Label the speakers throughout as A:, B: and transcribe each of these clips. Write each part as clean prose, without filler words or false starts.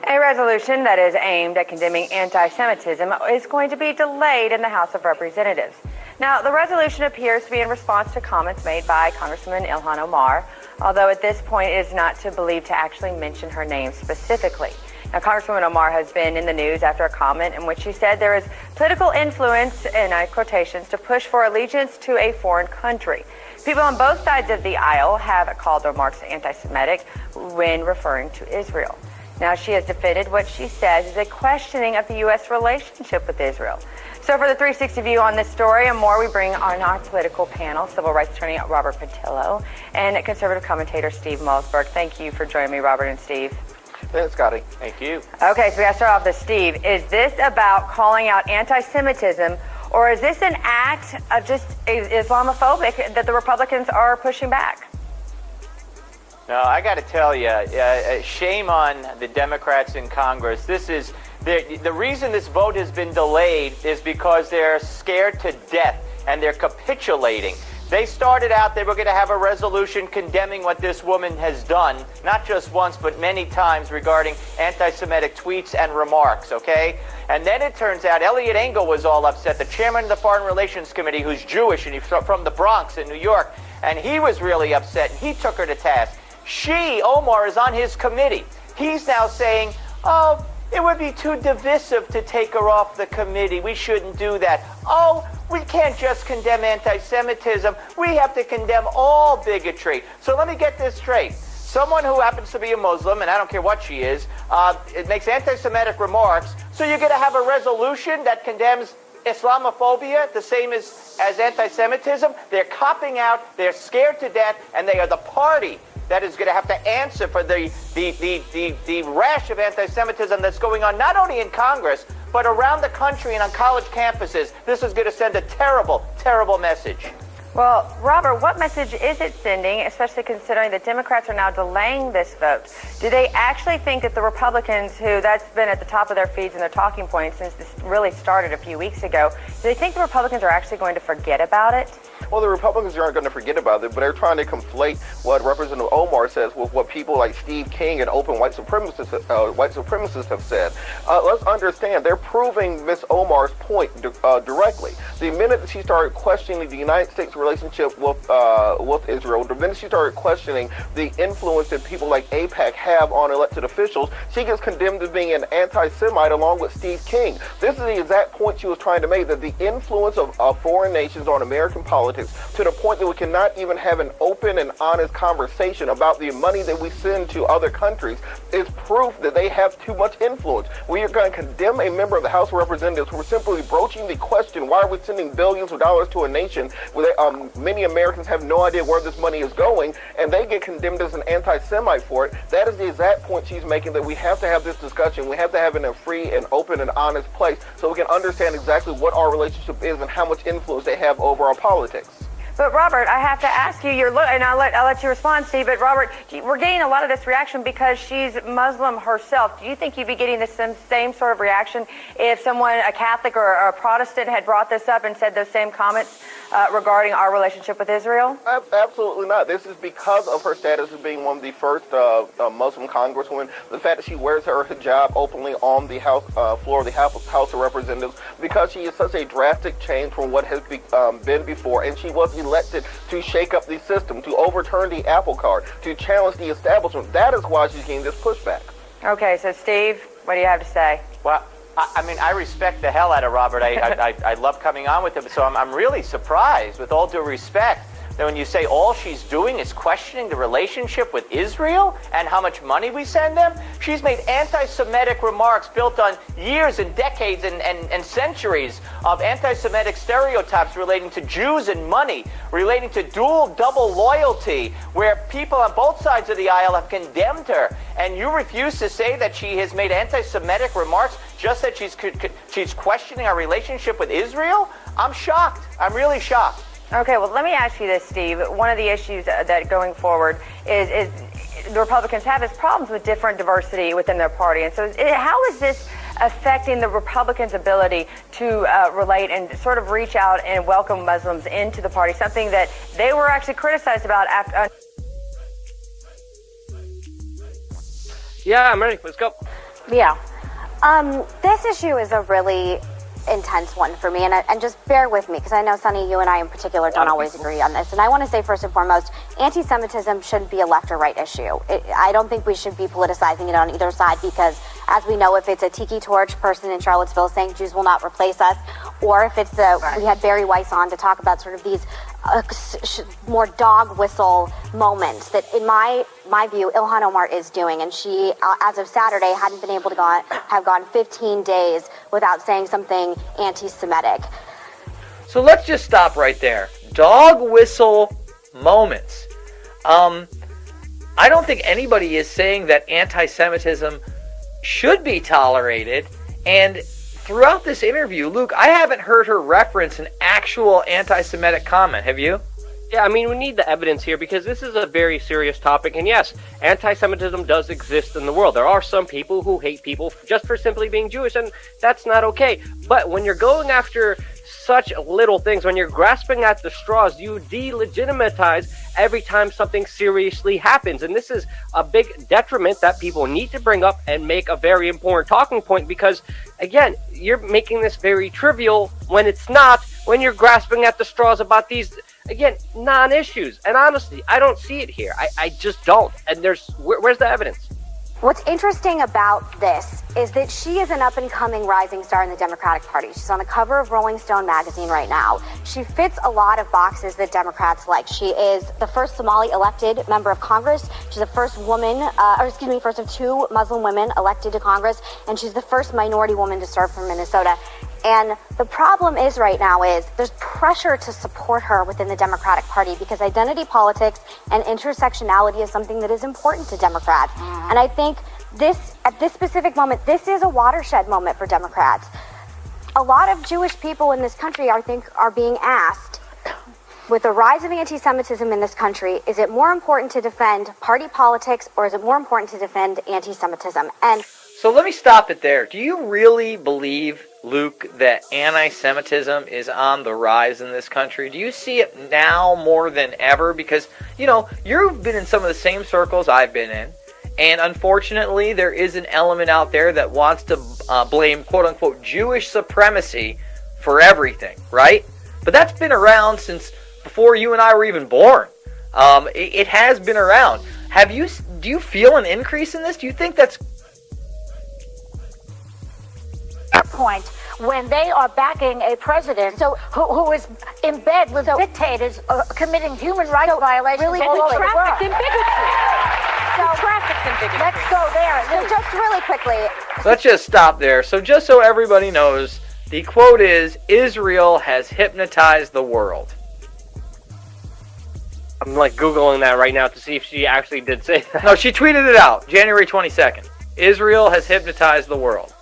A: A resolution that is aimed at condemning anti-Semitism is going to be delayed in the House of Representatives. Now, the resolution appears to be in response to comments made by Congresswoman Ilhan Omar, although at this point it is not to believe to actually mention her name specifically. Now, Congresswoman Omar has been in the news after a comment in which she said there is political influence, and I quotations, to push for allegiance to a foreign country. People on both sides of the aisle have called the remarks anti-Semitic when referring to Israel. Now, she has defended what she says is a questioning of the U.S. relationship with Israel. So for the 360 view on this story and more, we bring on our political panel, civil rights attorney Robert Patillo and conservative commentator Steve Malzberg. Thank you for joining me, Robert and Steve.
B: Thanks, Scotty. Thank you.
A: Okay, so we got to start off with Steve. Is this about calling out anti-Semitism, or is this an act of just Islamophobic that the Republicans are pushing back?
B: No, I got to tell you, shame on the Democrats in Congress. This is the reason this vote has been delayed is because they're scared to death and they're capitulating. They started out, they were going to have a resolution condemning what this woman has done, not just once, but many times regarding anti-Semitic tweets and remarks, okay? And then it turns out Eliot Engel was all upset, the chairman of the Foreign Relations Committee, who's Jewish and he's from the Bronx in New York, and he was really upset and he took her to task. Omar, is on his committee. He's now saying, oh, it would be too divisive to take her off the committee. We shouldn't do that. Oh, we can't just condemn anti-Semitism. We have to condemn all bigotry. So let me get this straight. Someone who happens to be a Muslim, and I don't care what she is, it makes anti-Semitic remarks. So you're going to have a resolution that condemns Islamophobia, the same as anti-Semitism. They're copping out. They're scared to death, and they are the party that is going to have to answer for the rash of anti-Semitism that's going on not only in Congress, but around the country and on college campuses. This is going to send a terrible, terrible message.
A: Well, Robert, what message is it sending, especially considering the Democrats are now delaying this vote? Do they actually think that the Republicans, who that's been at the top of their feeds and their talking points since this really started a few weeks ago, do they think the Republicans are actually going to forget about it?
C: Well, the Republicans aren't going to forget about it, but they're trying to conflate what Representative Omar says with what people like Steve King and open white supremacists have said. Let's understand, they're proving Miss Omar's point directly. The minute that she started questioning the United States relationship with Israel, the minute she started questioning the influence that people like AIPAC have on elected officials, she gets condemned as being an anti-Semite along with Steve King. This is the exact point she was trying to make, that the influence of foreign nations on American politics, to the point that we cannot even have an open and honest conversation about the money that we send to other countries, is proof that they have too much influence. We are going to condemn a member of the House of Representatives for simply broaching the question, why are we sending billions of dollars to a nation where many Americans have no idea where this money is going, and they get condemned as an anti-Semite for it. That is the exact point she's making, that we have to have this discussion. We have to have it in a free and open and honest place so we can understand exactly what our relationship is and how much influence they have over our politics.
A: But Robert, I have to ask you, and I'll let you respond, Steve, but Robert, we're getting a lot of this reaction because she's Muslim herself. Do you think you'd be getting the same sort of reaction if someone, a Catholic or a Protestant, had brought this up and said those same comments regarding our relationship with Israel?
C: Absolutely not. This is because of her status as being one of the first Muslim congresswomen. The fact that she wears her hijab openly on the House floor of the House of Representatives, because she is such a drastic change from what has been before, and she was elected to shake up the system, to overturn the apple cart, to challenge the establishment. That is why she's getting this pushback.
A: Okay, so Steve, what do you have to say?
B: Well, I mean, I respect the hell out of Robert. I love coming on with him, so I'm really surprised, with all due respect, that when you say all she's doing is questioning the relationship with Israel and how much money we send them. She's made anti-Semitic remarks built on years and decades and centuries of anti-Semitic stereotypes relating to Jews and money, relating to double loyalty, where people on both sides of the aisle have condemned her. And you refuse to say that she has made anti-Semitic remarks, just that she's questioning our relationship with Israel? I'm shocked. I'm really shocked.
A: Okay, well, let me ask you this, Steve. One of the issues that going forward is the Republicans have is problems with different diversity within their party. And so how is this affecting the Republicans' ability to relate and sort of reach out and welcome Muslims into the party, something that they were actually criticized about after...
D: Yeah, I'm ready. Let's go.
E: Yeah. This issue is a really intense one for me, and just bear with me, because I know, Sonny, you and I in particular don't always agree on this. And I want to say, first and foremost, anti-Semitism shouldn't be a left or right issue. I don't think we should be politicizing it on either side, because, as we know, if it's a tiki torch person in Charlottesville saying Jews will not replace us, or if it's we had Barry Weiss on to talk about sort of these more dog whistle moments that, in my view, Ilhan Omar is doing. And she, as of Saturday, hadn't been able to have gone 15 days without saying something anti-Semitic.
F: So let's just stop right there. Dog whistle moments. I don't think anybody is saying that anti-Semitism should be tolerated. And throughout this interview, Luke, I haven't heard her reference an actual anti-Semitic comment. Have you?
D: Yeah, I mean, we need the evidence here because this is a very serious topic. And yes, anti-Semitism does exist in the world. There are some people who hate people just for simply being Jewish, and that's not okay. But when you're going after such little things, when you're grasping at the straws, you delegitimize every time something seriously happens. And this is a big detriment that people need to bring up and make a very important talking point because, again, you're making this very trivial when it's not, when you're grasping at the straws about these, again, non-issues. And honestly, I don't see it here. I just don't. And where's the evidence?
E: What's interesting about this is that she is an up-and-coming rising star in the Democratic Party. She's on the cover of Rolling Stone magazine right now. She fits a lot of boxes that Democrats like. She is the first Somali elected member of Congress. She's the first first of two Muslim women elected to Congress, and she's the first minority woman to serve from Minnesota. And the problem is right now is there's pressure to support her within the Democratic Party because identity politics and intersectionality is something that is important to Democrats. And I think at this specific moment, this is a watershed moment for Democrats. A lot of Jewish people in this country, I think, are being asked, with the rise of anti-Semitism in this country, is it more important to defend party politics or is it more important to defend anti-Semitism? And
F: so let me stop it there. Do you really believe, Luke, that anti-Semitism is on the rise in this country? Do you see it now more than ever? Because, you've been in some of the same circles I've been in. And unfortunately, there is an element out there that wants to blame, quote-unquote, Jewish supremacy for everything, right? But that's been around since before you and I were even born. It has been around. Do you feel an increase in this? Do you think that's
G: point when they are backing a president who is in bed with dictators committing human rights violations
E: really
G: all over the world.
E: trafficked in bigotry.
G: Let's go there.
E: So just really quickly.
F: Let's just stop there. So just so everybody knows, the quote is, Israel has hypnotized the world.
D: I'm Googling that right now to see if she actually did say that.
F: No, she tweeted it out, January 22nd. Israel has hypnotized the world.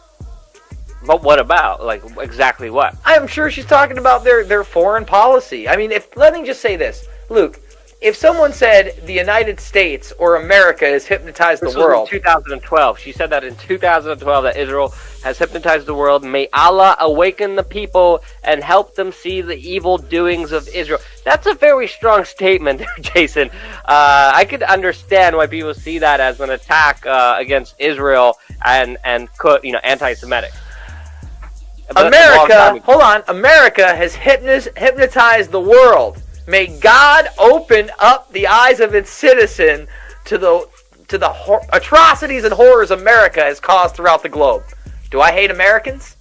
D: But what about? Exactly what?
F: I'm sure she's talking about their foreign policy. I mean, let me just say this. Luke, if someone said the United States or America has hypnotized the world.
D: This was in 2012. She said that in 2012 that Israel has hypnotized the world. May Allah awaken the people and help them see the evil doings of Israel. That's a very strong statement there, Jason. I could understand why people see that as an attack against Israel and anti-Semitic.
F: America has hypnotized the world. May God open up the eyes of its citizen to the atrocities and horrors America has caused throughout the globe. Do I hate Americans?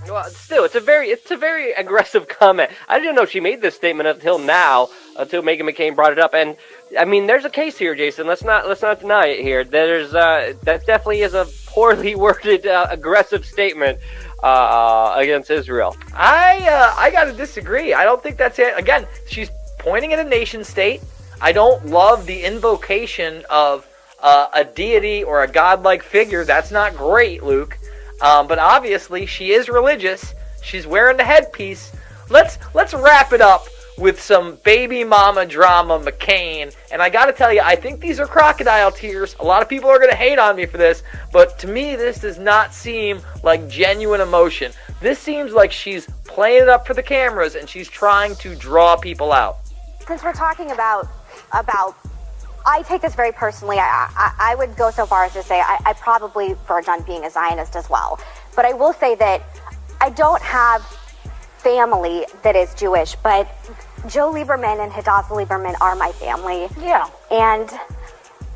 D: Well, still, it's a very aggressive comment. I didn't know she made this statement until now, until Meghan McCain brought it up. And I mean, there's a case here, Jason. Let's not deny it here. That definitely is a poorly worded, aggressive statement against Israel.
F: I gotta disagree. I don't think that's it. Again, she's pointing at a nation state. I don't love the invocation of a deity or a godlike figure. That's not great, Luke. But obviously, she is religious. She's wearing the headpiece. Let's wrap it up with some baby mama drama, McCain. And I gotta tell you, I think these are crocodile tears. A lot of people are gonna hate on me for this, but to me, this does not seem like genuine emotion. This seems like she's playing it up for the cameras and she's trying to draw people out.
E: Since we're talking about I take this very personally. I would go so far as to say I probably verge on being a Zionist as well. But I will say that I don't have family that is Jewish, but Joe Lieberman and Hadassah Lieberman are my family.
G: Yeah.
E: And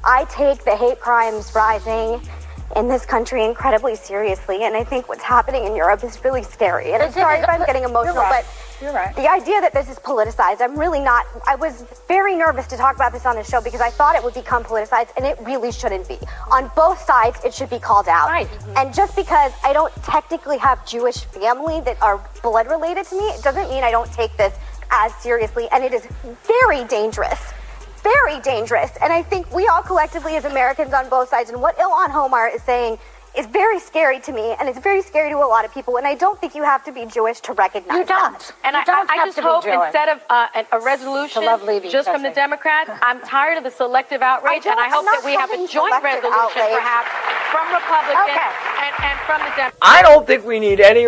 E: I take the hate crimes rising in this country incredibly seriously, and I think what's happening in Europe is really scary. And I'm sorry if I'm getting emotional, but
G: You're right.
E: the idea that this is politicized, I'm really not. I was very nervous to talk about this on the show because I thought it would become politicized, and it really shouldn't be. On both sides, it should be called out.
G: Right.
E: And just because I don't technically have Jewish family that are blood related to me, it doesn't mean I don't take this as seriously, and it is very dangerous. Very dangerous. And I think we all collectively as Americans on both sides, and what Ilhan Omar is saying is very scary to me, and it's very scary to a lot of people, and I don't think you have to be Jewish to recognize
G: You don't.
E: that.
A: And
G: You don't
A: I
G: have
A: just
G: to be
A: hope
G: Jewish.
A: instead of a resolution
G: To love Levy,
A: just from the
G: Jesse.
A: Democrats, I'm tired of the selective outrage, and I hope that we have a joint resolution perhaps from Republicans
G: Okay.
A: and from the Democrats.
F: I don't think we need any.